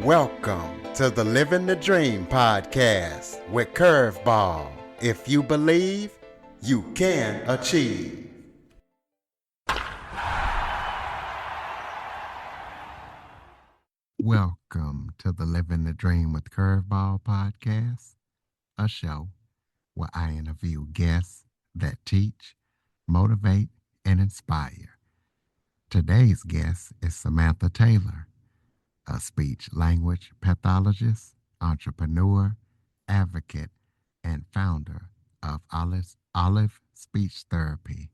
Welcome to the Living the Dream podcast with Curveball. If you believe, you can achieve. Welcome to the Living the Dream with Curveball podcast, a show where I interview guests that teach, motivate, and inspire. Today's guest is Samantha Taylor, a speech language pathologist, entrepreneur, advocate, and founder of Olive Speech Therapy.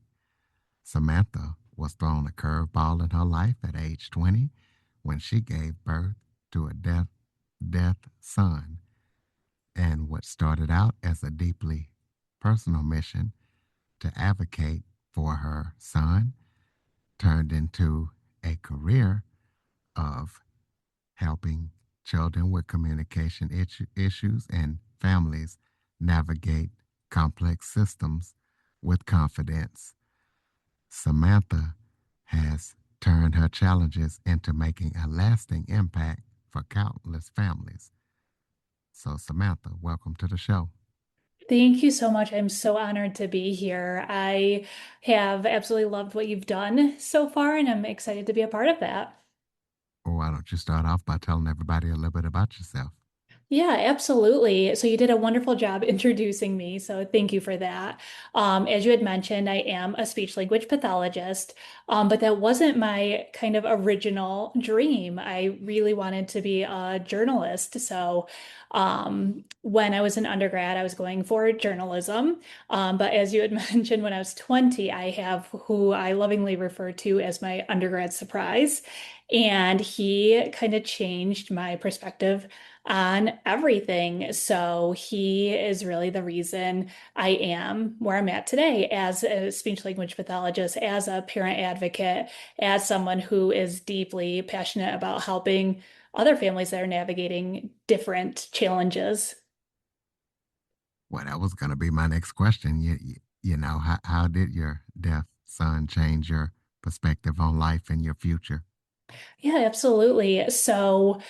Samantha was thrown a curveball in her life at age 20 when she gave birth to a deaf son. And what started out as a deeply personal mission to advocate for her son turned into a career of helping children with communication issues and families navigate complex systems with confidence. Samantha has turned her challenges into making a lasting impact for countless families. So, Samantha, welcome to the show. Thank you so much. I'm so honored to be here. I have absolutely loved what you've done so far, and I'm excited to be a part of that. Why don't you start off by telling everybody a little bit about yourself? Yeah, absolutely. So you did a wonderful job introducing me. So thank you for that. As you had mentioned, I am a speech language pathologist, but that wasn't my kind of original dream. I really wanted to be a journalist. So when I was an undergrad, I was going for journalism. But as you had mentioned, when I was 20, I have who I lovingly refer to as my undergrad surprise. And he kind of changed my perspective on everything. So he is really the reason I am where I'm at today as a speech language pathologist, as a parent advocate, as someone who is deeply passionate about helping other families that are navigating different challenges. Well, that was going to be my next question. How did your deaf son change your perspective on life and your future? Yeah, absolutely. So,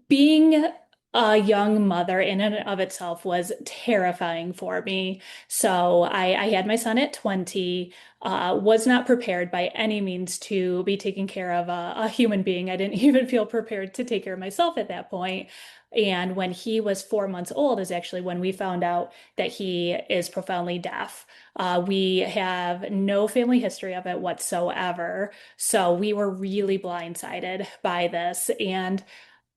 being a young mother in and of itself was terrifying for me. So, I had my son at 20, was not prepared by any means to be taking care of a human being. I didn't even feel prepared to take care of myself at that point. And when he was 4 months old, is actually when we found out that he is profoundly deaf. We have no family history of it whatsoever. So we were really blindsided by this. And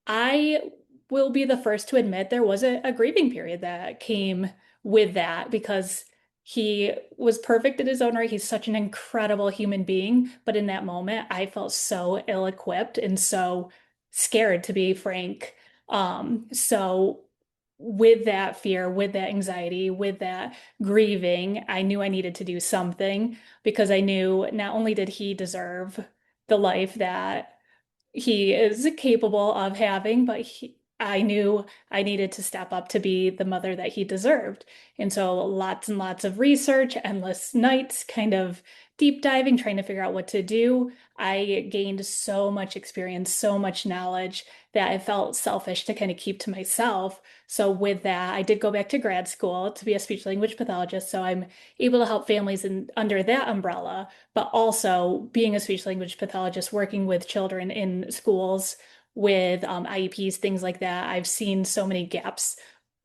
I will be the first to admit there was a grieving period that came with that because he was perfect in his own right. He's such an incredible human being. But in that moment, I felt so ill-equipped and so scared, to be frank. So with that fear, with that anxiety, with that grieving, I knew I needed to do something because I knew not only did he deserve the life that he is capable of having, but I knew I needed to step up to be the mother that he deserved. And so lots and lots of research, endless nights, kind of deep diving, trying to figure out what to do. I gained so much experience, so much knowledge that I felt selfish to kind of keep to myself. So with that, I did go back to grad school to be a speech language pathologist. So I'm able to help families under that umbrella, but also being a speech language pathologist, working with children in schools with IEPs, things like that. I've seen so many gaps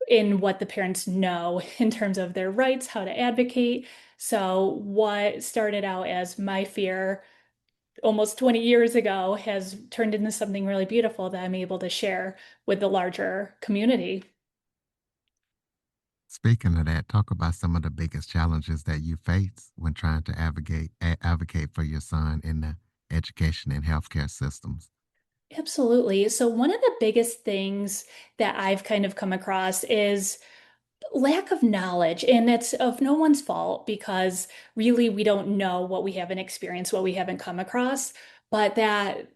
in what the parents know in terms of their rights, how to advocate. So, what started out as my fear almost 20 years ago has turned into something really beautiful that I'm able to share with the larger community. Speaking of that, talk about some of the biggest challenges that you face when trying to advocate for your son in the education and healthcare systems. Absolutely. So, one of the biggest things that I've kind of come across is lack of knowledge. And it's of no one's fault because really we don't know what we haven't experienced, what we haven't come across. But that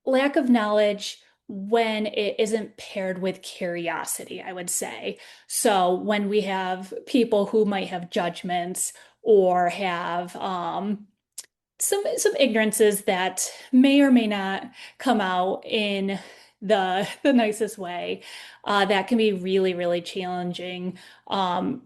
lack of knowledge when it isn't paired with curiosity, I would say. So when we have people who might have judgments or have some ignorances that may or may not come out in the nicest way. That can be really, really challenging.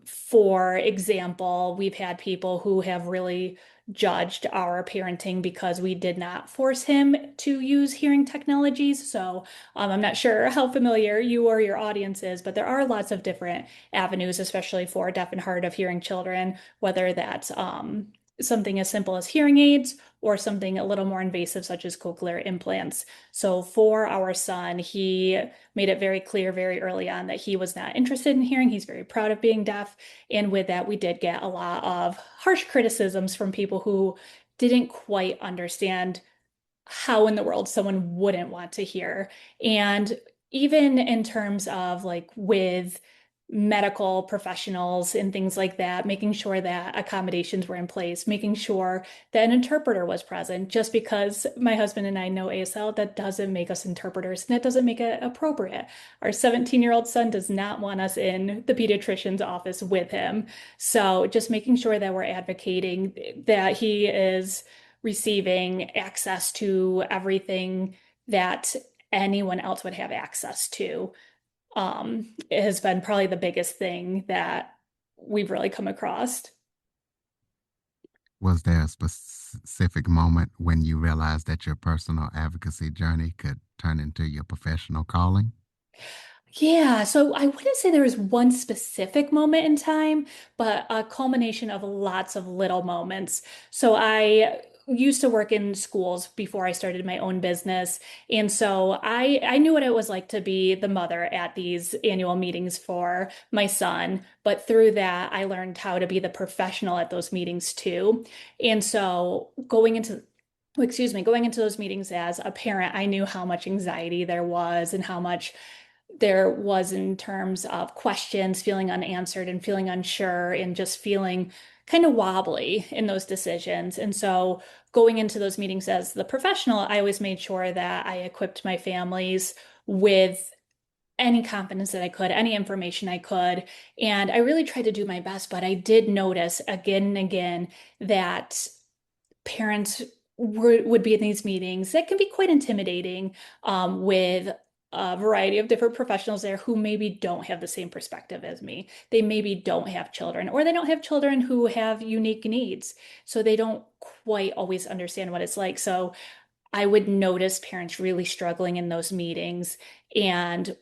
For example, we've had people who have really judged our parenting because we did not force him to use hearing technologies. So I'm not sure how familiar you or your audience is, but there are lots of different avenues, especially for deaf and hard of hearing children, whether that's something as simple as hearing aids or something a little more invasive, such as cochlear implants. So for our son, he made it very clear very early on that he was not interested in hearing. He's very proud of being deaf. And with that, we did get a lot of harsh criticisms from people who didn't quite understand how in the world someone wouldn't want to hear. And even in terms of like with medical professionals and things like that, making sure that accommodations were in place, making sure that an interpreter was present. Just because my husband and I know ASL, that doesn't make us interpreters and that doesn't make it appropriate. Our 17-year-old son does not want us in the pediatrician's office with him. So just making sure that we're advocating that he is receiving access to everything that anyone else would have access to it has been probably the biggest thing that we've really come across. Was there a specific moment when you realized that your personal advocacy journey could turn into your professional calling? Yeah, so I wouldn't say there was one specific moment in time, but a culmination of lots of little moments. So I used to work in schools before I started my own business, and so I knew what it was like to be the mother at these annual meetings for my son, but through that I learned how to be the professional at those meetings too. And so going into those meetings as a parent, I knew how much anxiety there was and how much there was in terms of questions, feeling unanswered and feeling unsure and just feeling kind of wobbly in those decisions. And so going into those meetings as the professional, I always made sure that I equipped my families with any confidence that I could, any information I could. And I really tried to do my best, but I did notice again and again that parents would be in these meetings that can be quite intimidating with a variety of different professionals there who maybe don't have the same perspective as me. They maybe don't have children, or they don't have children who have unique needs. So they don't quite always understand what it's like. So I would notice parents really struggling in those meetings. And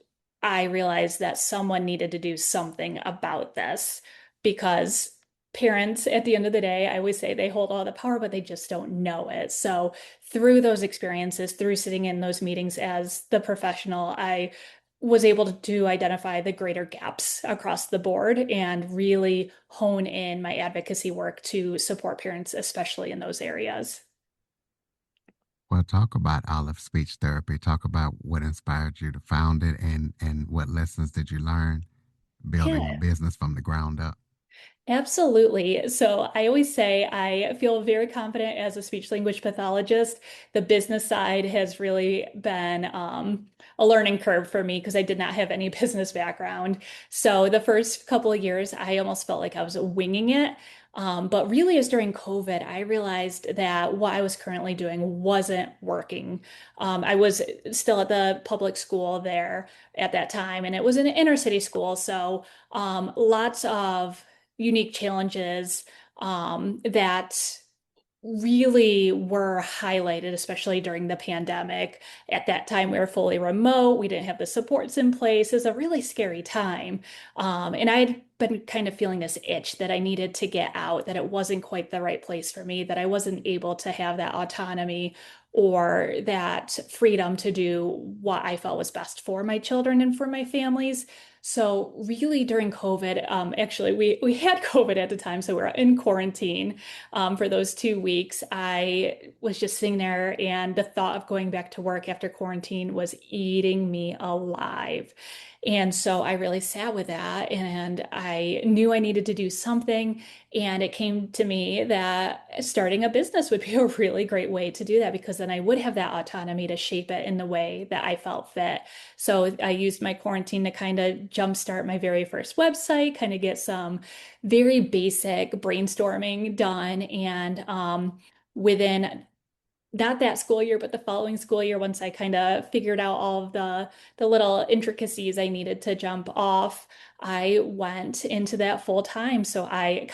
I realized that someone needed to do something about this because parents, at the end of the day, I always say they hold all the power, but they just don't know it. So, through those experiences, through sitting in those meetings as the professional, I was able to identify the greater gaps across the board and really hone in my advocacy work to support parents, especially in those areas. Well, talk about Olive Speech Therapy. Talk about what inspired you to found it and what lessons did you learn building a Yeah. business from the ground up. Absolutely. So I always say I feel very confident as a speech language pathologist. The business side has really been a learning curve for me because I did not have any business background. So the first couple of years, I almost felt like I was winging it. But really, as during COVID, I realized that what I was currently doing wasn't working. I was still at the public school there at that time, and it was an inner city school. So lots of unique challenges that really were highlighted, especially during the pandemic. At that time, we were fully remote. We didn't have the supports in place. It was a really scary time. And I'd been kind of feeling this itch that I needed to get out, that it wasn't quite the right place for me, that I wasn't able to have that autonomy or that freedom to do what I felt was best for my children and for my families. So really during COVID, actually we had COVID at the time, so we were in quarantine for those 2 weeks. I was just sitting there, and the thought of going back to work after quarantine was eating me alive. And so I really sat with that, and I knew I needed to do something. And it came to me that starting a business would be a really great way to do that because then I would have that autonomy to shape it in the way that I felt fit. So I used my quarantine to kind of jumpstart my very first website, kind of get some very basic brainstorming done. And within not that school year, but the following school year, once I kind of figured out all of the little intricacies I needed to jump off, I went into that full time. So I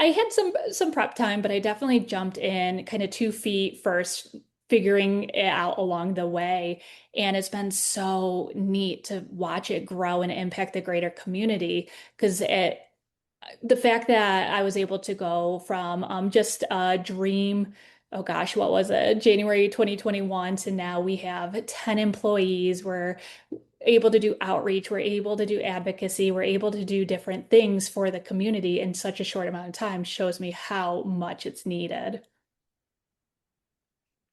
had some prep time, but I definitely jumped in kind of 2 feet first, figuring it out along the way. And it's been so neat to watch it grow and impact the greater community because it the fact that I was able to go from just a dream, oh gosh, what was it, January 2021 to now we have 10 employees. We're able to do outreach, we're able to do advocacy, we're able to do different things for the community in such a short amount of time shows me how much it's needed.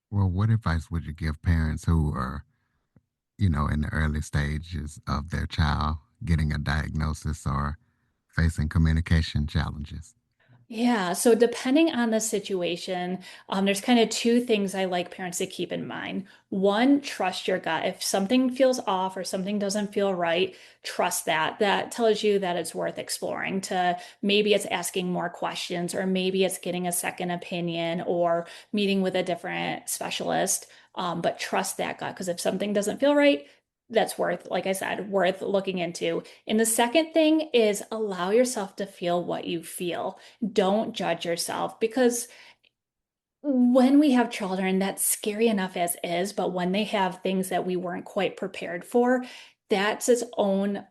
Well, what advice would you give parents who are, in the early stages of their child getting a diagnosis or facing communication challenges? Yeah, so depending on the situation, there's kind of two things I like parents to keep in mind. One, trust your gut. If something feels off or something doesn't feel right, trust that. That tells you that it's worth exploring to maybe it's asking more questions, or maybe it's getting a second opinion or meeting with a different specialist. But trust that gut because if something doesn't feel right, that's worth, like I said, worth looking into. And the second thing is allow yourself to feel what you feel. Don't judge yourself because when we have children, that's scary enough as is, but when they have things that we weren't quite prepared for, that's its own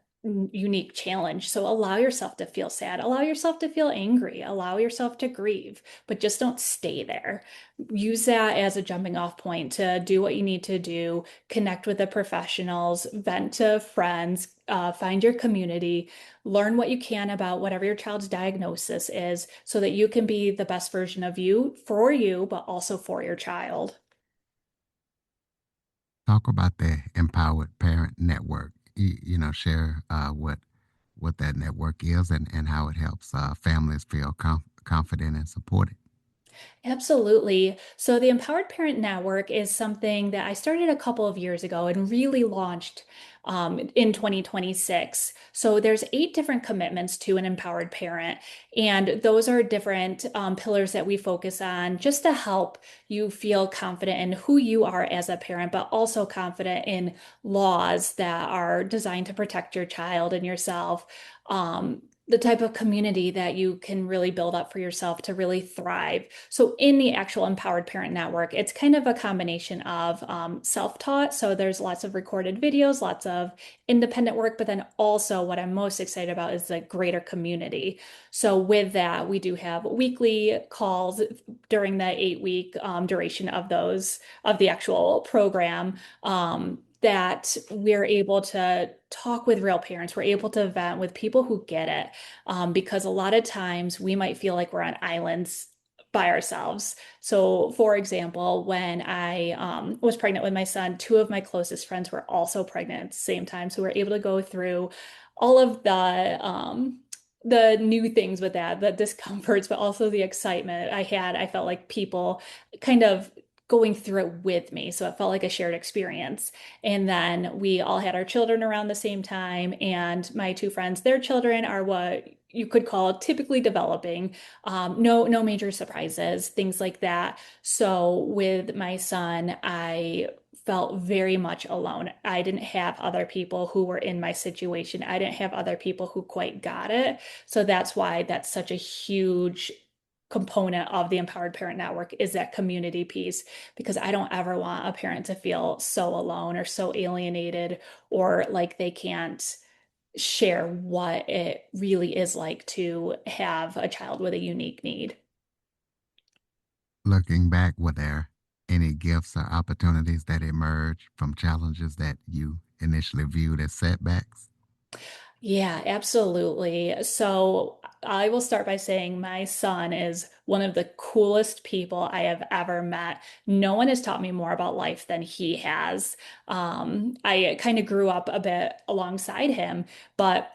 unique challenge. So allow yourself to feel sad, allow yourself to feel angry, allow yourself to grieve, but just don't stay there. Use that as a jumping off point to do what you need to do, connect with the professionals, vent to friends, find your community, learn what you can about whatever your child's diagnosis is so that you can be the best version of you, but also for your child. Talk about the Empowered Parent Network. Share what that network is and how it helps families feel confident and supported. Absolutely. So, the Empowered Parent Network is something that I started a couple of years ago and really launched in 2026. So, there's 8 different commitments to an empowered parent, and those are different pillars that we focus on just to help you feel confident in who you are as a parent, but also confident in laws that are designed to protect your child and yourself. The type of community that you can really build up for yourself to really thrive. So in the actual Empowered Parent Network, it's kind of a combination of self-taught. So there's lots of recorded videos, lots of independent work, but then also what I'm most excited about is the greater community. So with that, we do have weekly calls during the 8 week duration of the actual program. That we're able to talk with real parents. We're able to vent with people who get it. Because a lot of times we might feel like we're on islands by ourselves. So, for example, when I was pregnant with my son, 2 of my closest friends were also pregnant at the same time. So, we were able to go through all of the new things with that, the discomforts, but also the excitement I had. I felt like people kind of going through it with me. So it felt like a shared experience. And then we all had our children around the same time. And my 2 friends, their children are what you could call typically developing. No major surprises, things like that. So with my son, I felt very much alone. I didn't have other people who were in my situation. I didn't have other people who quite got it. So that's why that's such a huge component of the Empowered Parent Network is that community piece, because I don't ever want a parent to feel so alone or so alienated or like they can't share what it really is like to have a child with a unique need. Looking back, were there any gifts or opportunities that emerged from challenges that you initially viewed as setbacks? Yeah, absolutely. So I will start by saying my son is one of the coolest people I have ever met. No one has taught me more about life than he has. I kind of grew up a bit alongside him, but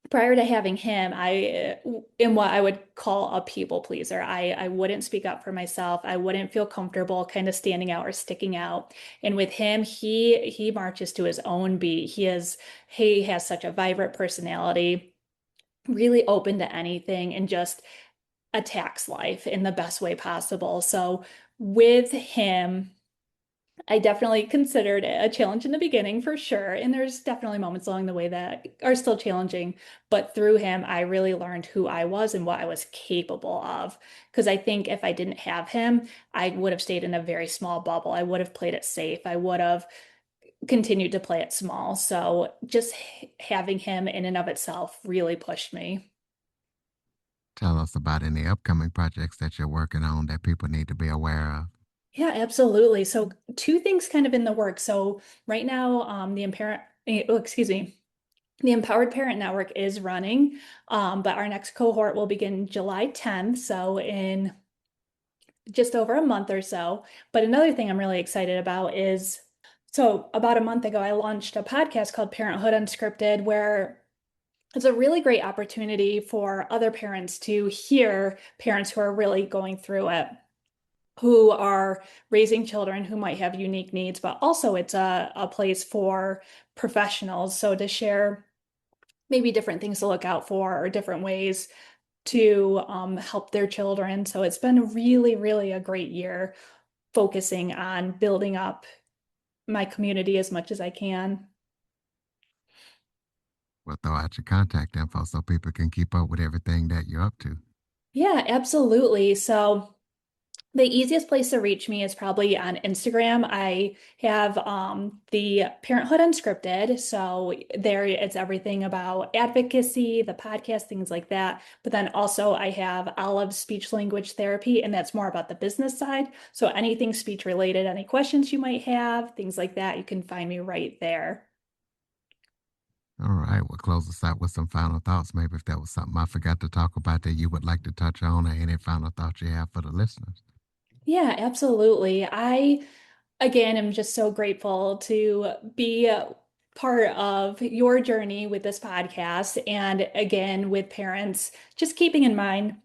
prior to having him, I am what I would call a people pleaser. I wouldn't speak up for myself. I wouldn't feel comfortable kind of standing out or sticking out. And with him, he marches to his own beat. He has such a vibrant personality, really open to anything, and just attacks life in the best way possible. So with him, I definitely considered it a challenge in the beginning for sure. And there's definitely moments along the way that are still challenging. But through him, I really learned who I was and what I was capable of. Because I think if I didn't have him, I would have stayed in a very small bubble. I would have played it safe. I would have continued to play it small. So just having him in and of itself really pushed me. Tell us about any upcoming projects that you're working on that people need to be aware of. Yeah, absolutely. So two things kind of in the works. So right now, the Empowered Parent Network is running, but our next cohort will begin July 10th, so in just over a month or so. But another thing I'm really excited about is, so about a month ago, I launched a podcast called Parenthood Unscripted, where it's a really great opportunity for other parents to hear parents who are really going through it, who are raising children who might have unique needs, but also it's a place for professionals. So to share maybe different things to look out for or different ways to help their children. So it's been really, really a great year focusing on building up my community as much as I can. We'll throw out your contact info so people can keep up with everything that you're up to. Yeah, absolutely. So the easiest place to reach me is probably on Instagram. I have the Parenthood Unscripted. So there it's everything about advocacy, the podcast, things like that. But then also I have Olive Speech Language Therapy, and that's more about the business side. So anything speech related, any questions you might have, things like that, you can find me right there. All right, we'll close us out with some final thoughts. Maybe if there was something I forgot to talk about that you would like to touch on, or any final thoughts you have for the listeners. Yeah, absolutely. Again, I'm just so grateful to be part of your journey with this podcast. And again, with parents, just keeping in mind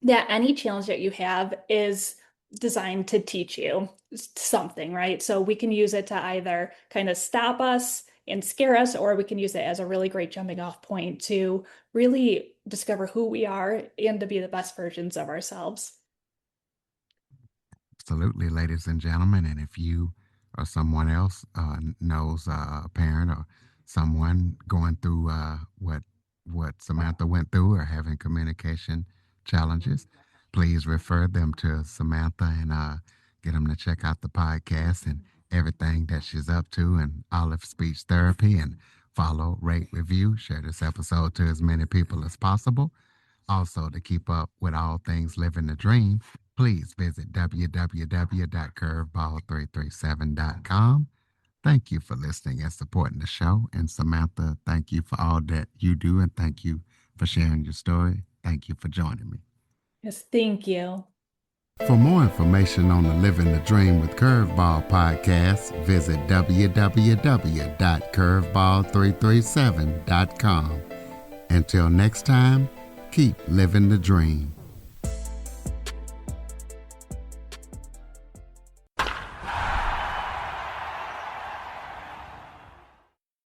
that any challenge that you have is designed to teach you something, right? So we can use it to either kind of stop us and scare us, or we can use it as a really great jumping off point to really discover who we are and to be the best versions of ourselves. Absolutely, ladies and gentlemen. And if you or someone else knows a parent or someone going through what Samantha went through or having communication challenges, please refer them to Samantha and get them to check out the podcast and everything that she's up to and Olive Speech Therapy, and follow, rate, review, share this episode to as many people as possible. Also, to keep up with all things Living the Dream, please visit www.curveball337.com. Thank you for listening and supporting the show. And Samantha, thank you for all that you do, and thank you for sharing your story. Thank you for joining me. Yes, thank you. For more information on the Living the Dream with Curveball podcast, visit www.curveball337.com. Until next time, keep living the dream.